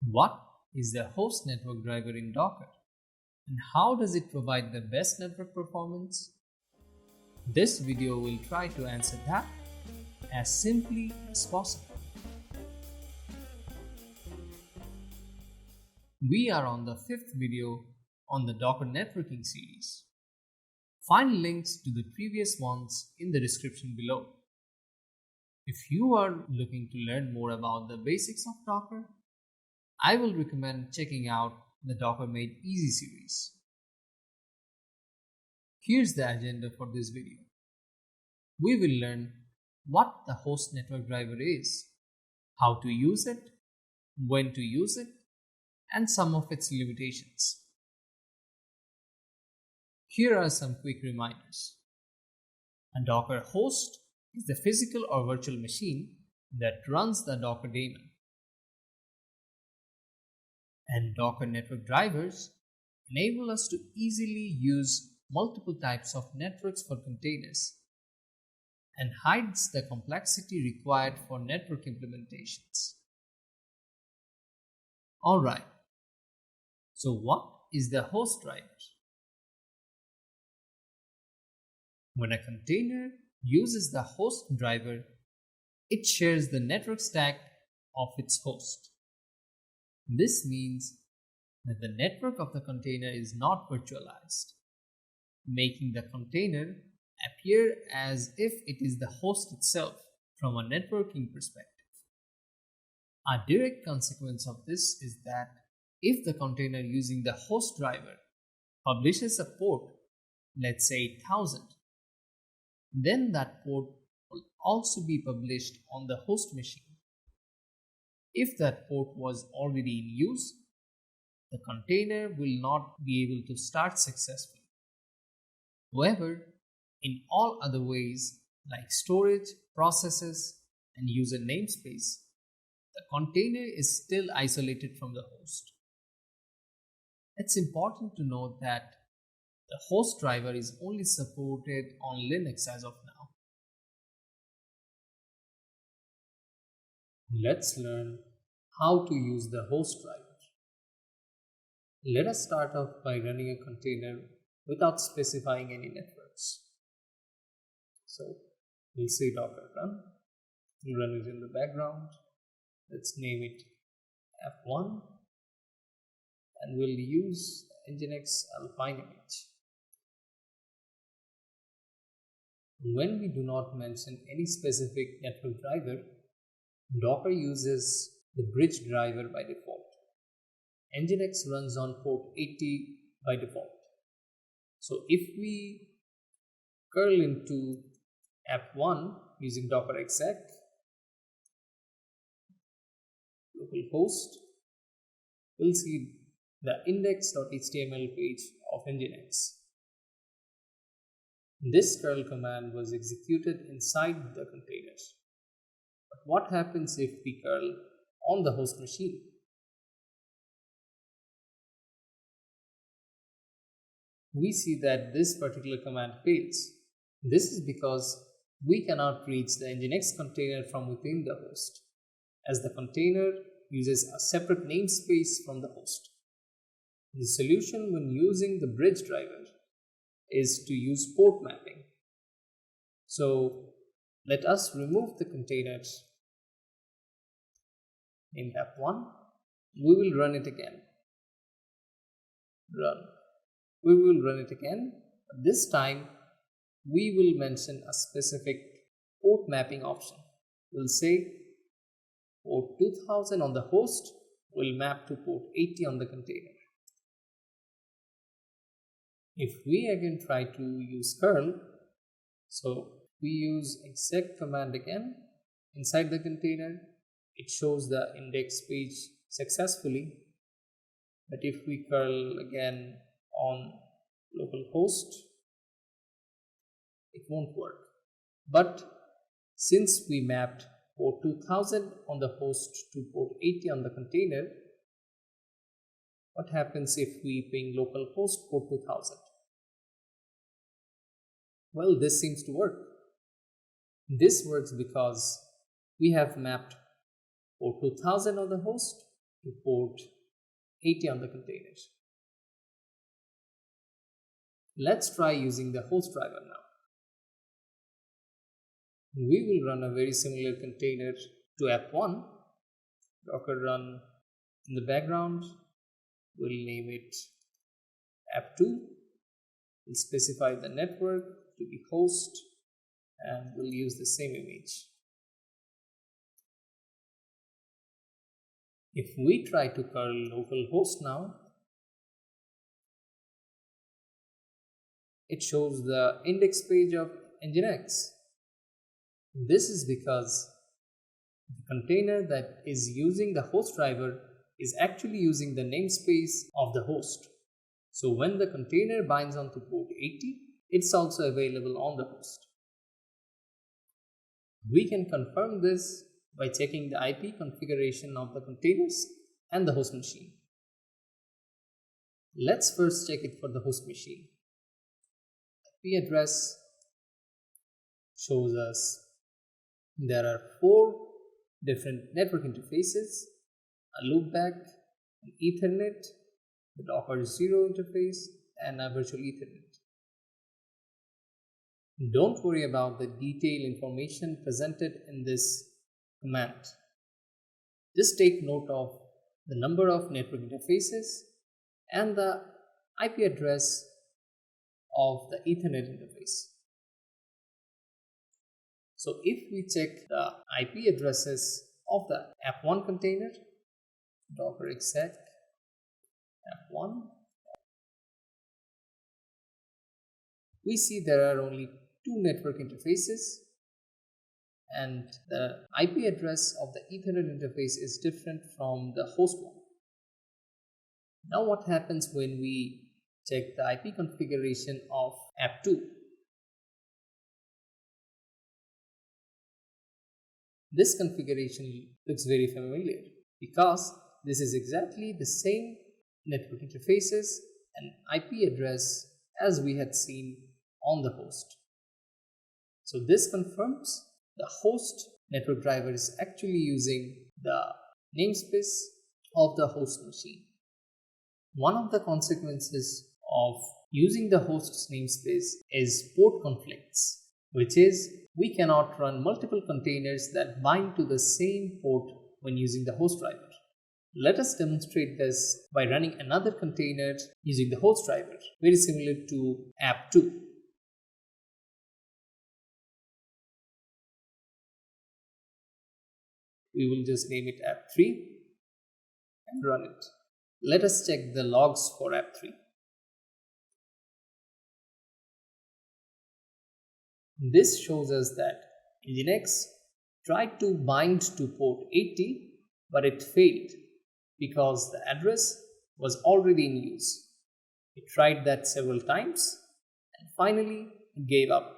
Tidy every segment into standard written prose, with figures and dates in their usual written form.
What is the host network driver in Docker, and how does it provide the best network performance? This video will try to answer that as simply as possible. We are on the fifth video on the Docker networking series. Find links to the previous ones in the description below. If you are looking to learn more about the basics of Docker, I will recommend checking out the Docker Made Easy series. Here's the agenda for this video. We will learn what the host network driver is, how to use it, when to use it, and some of its limitations. Here are some quick reminders. A Docker host is the physical or virtual machine that runs the Docker daemon. And Docker network drivers enable us to easily use multiple types of networks for containers and hides the complexity required for network implementations. Alright, so what is the host driver? When a container uses the host driver, it shares the network stack of its host. This means that the network of the container is not virtualized, making the container appear as if it is the host itself from a networking perspective. A direct consequence of this is that if the container using the host driver publishes a port, let's say 1000, then that port will also be published on the host machine. If that port was already in use, the container will not be able to start successfully. However, in all other ways like storage, processes, and user namespace, the container is still isolated from the host. It's important to note that the host driver is only supported on Linux as of now. Let's learn how to use the host driver. Let us start off by running a container without specifying any networks. So we'll say docker run. We'll run it in the background. Let's name it F1 and we'll use Nginx Alpine image. When we do not mention any specific network driver, Docker uses the bridge driver by default. Nginx runs on port 80 by default. So if we curl into F1 using docker exec, localhost, we'll see the index.html page of Nginx. This curl command was executed inside the containers. But what happens if we curl on the host machine? We see that this particular command fails. This is because we cannot reach the Nginx container from within the host, as the container uses a separate namespace from the host. The solution when using the bridge driver is to use port mapping. So let us remove the containers in F1. We will run it again. Run. We will run it again, but this time we will mention a specific port mapping option. We'll say port 2000 on the host will map to port 80 on the container. If we again try to use curl, so we use exec command again inside the container, it shows the index page successfully. But if we curl again on localhost, it won't work. But since we mapped port 2000 on the host to port 80 on the container, what happens if we ping localhost port 2000? Well, this seems to work. This works because we have mapped port 2000 on the host to port 80 on the containers. Let's try using the host driver now. We will run a very similar container to app1. Docker run in the background. We'll name it app2. We'll specify the network to be host and we'll use the same image. If we try to curl localhost now, it shows the index page of Nginx. This is because the container that is using the host driver is actually using the namespace of the host. So when the container binds onto port 80, it's also available on the host. We can confirm this by checking the IP configuration of the containers and the host machine. Let's first check it for the host machine. IP address shows us there are 4 different network interfaces, a loopback, an Ethernet, the Docker 0 interface, and a virtual Ethernet. Don't worry about the detailed information presented in this command. Just take note of the number of network interfaces and the IP address of the Ethernet interface. So if we check the IP addresses of the app1 container, docker exec app1, we see there are only 2 network interfaces and the IP address of the Ethernet interface is different from the host one. Now what happens when we check the IP configuration of app2? This configuration looks very familiar because this is exactly the same network interfaces and IP address as we had seen on the host. So this confirms the host network driver is actually using the namespace of the host machine. One of the consequences of using the host's namespace is port conflicts, which is we cannot run multiple containers that bind to the same port when using the host driver. Let us demonstrate this by running another container using the host driver, very similar to app2. We will just name it app3 and run it. Let us check the logs for app3. This shows us that Nginx tried to bind to port 80, but it failed because the address was already in use. It tried that several times and finally it gave up.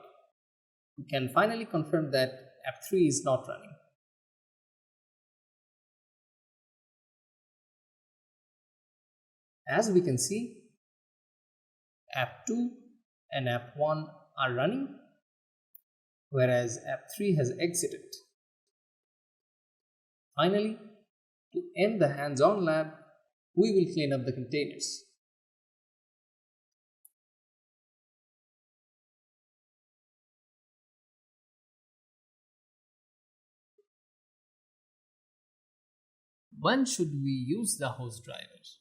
We can finally confirm that app3 is not running. As we can see, app2 and app1 are running, whereas app3 has exited. Finally, to end the hands-on lab, we will clean up the containers. When should we use the host drivers?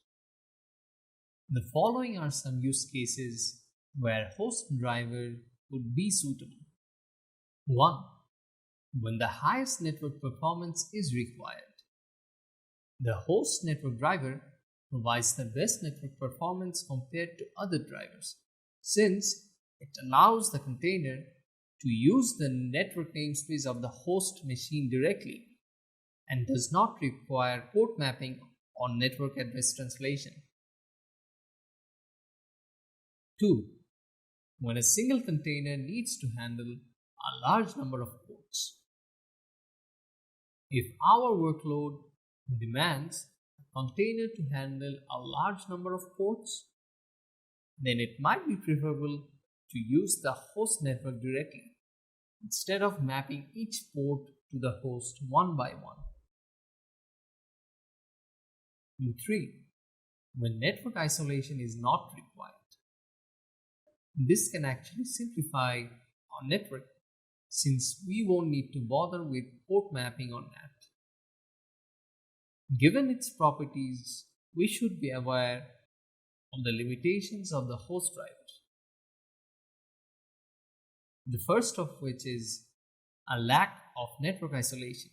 The following are some use cases where host driver would be suitable. 1. When the highest network performance is required. The host network driver provides the best network performance compared to other drivers, since it allows the container to use the network namespace of the host machine directly and does not require port mapping or network address translation. 2. When a single container needs to handle a large number of ports. If our workload demands a container to handle a large number of ports, then it might be preferable to use the host network directly instead of mapping each port to the host one by one. Number 3. When network isolation is not required. This can actually simplify our network since we won't need to bother with port mapping or NAT. Given its properties, we should be aware of the limitations of the host driver. The first of which is a lack of network isolation.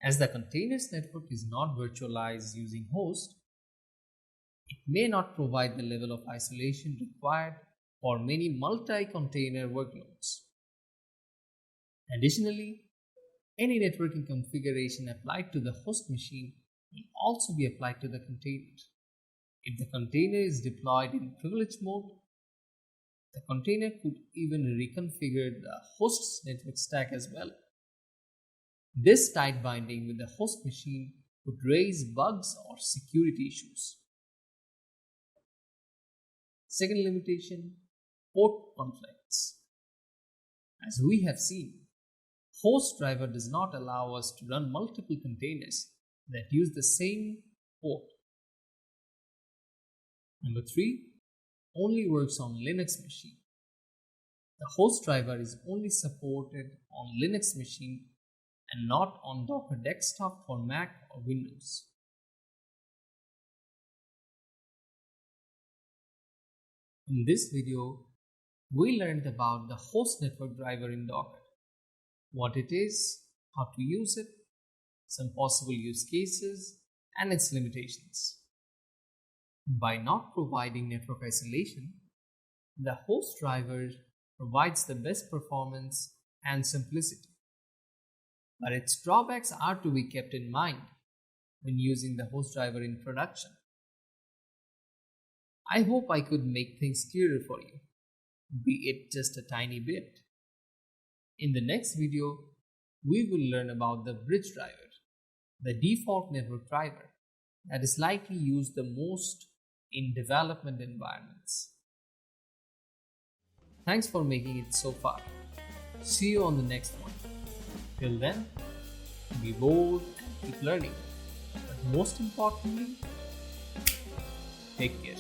As the container's network is not virtualized using host, it may not provide the level of isolation required for many multi-container workloads. Additionally, any networking configuration applied to the host machine will also be applied to the container. If the container is deployed in privileged mode, the container could even reconfigure the host's network stack as well. This tight binding with the host machine could raise bugs or security issues. Second limitation, port conflicts. As we have seen, host driver does not allow us to run multiple containers that use the same port. Number 3, only works on Linux machine. The host driver is only supported on Linux machine and not on Docker Desktop for Mac or Windows. In this video, we learned about the host network driver in Docker, what it is, how to use it, some possible use cases, and its limitations. By not providing network isolation, the host driver provides the best performance and simplicity. But its drawbacks are to be kept in mind when using the host driver in production. I hope I could make things clearer for you, be it just a tiny bit. In the next video, we will learn about the bridge driver, the default network driver that is likely used the most in development environments. Thanks for making it so far. See you on the next one. Till then, be bold and keep learning. But most importantly, take care.